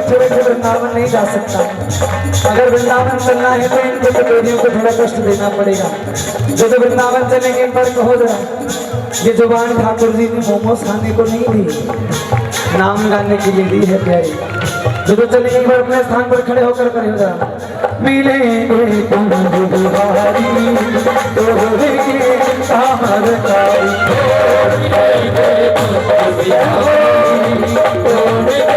छोड़ के वृंदावन नहीं जा सकता। अगर वृंदावन चलना है तो इनको तो बेटियों को थोड़ा कष्ट देना पड़ेगा। जो तो वृंदावन चलेंगे इन पर कहो जरा, ये जुबान ठाकुर जी ने मोमोज खाने को नहीं दी, नाम गाने के लिए दी है प्यारी। जो तो चलेंगे एक बार अपने स्थान पर खड़े होकर करे हो जरा, मिलेंगे तुम दुबारी तोड़ेंगे सामर तारी, मिलेंगे तुम दुबारी तोड़ेंगे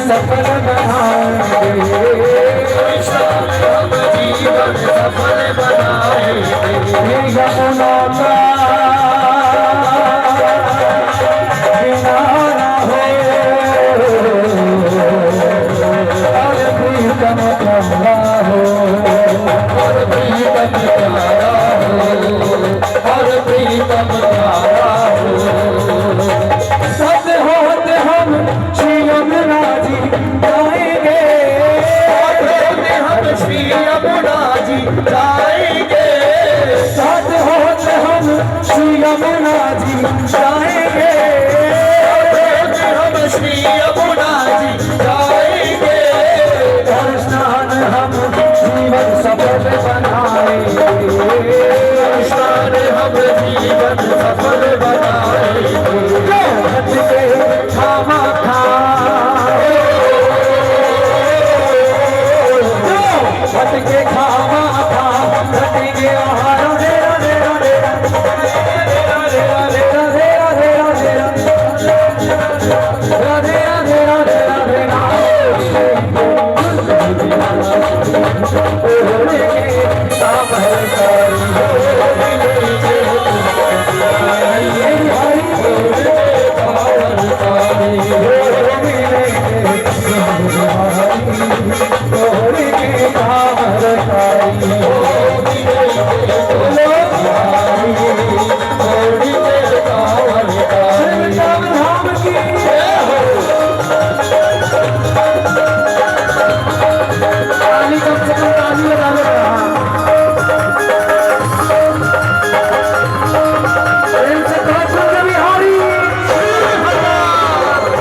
सफल बनाएंगे, हम जीवन सफल बनाएंगे। यमुना का किनारा हो और प्रीतम प्यारा हो, और प्रीतम प्यारा हो, और प्रीतम प्यारा हो। सत होते हम श्री यमुना जी जाएंगे, हम श्री यमुना जी जाएंगे। साथ होते हम श्री यमुना जी जाएंगे, हम श्री यमुना जी जाएंगे। और स्नान हम जीवन सफल बनाएंगे, स्नान हम जीवन सफल बनाएंगे। खामा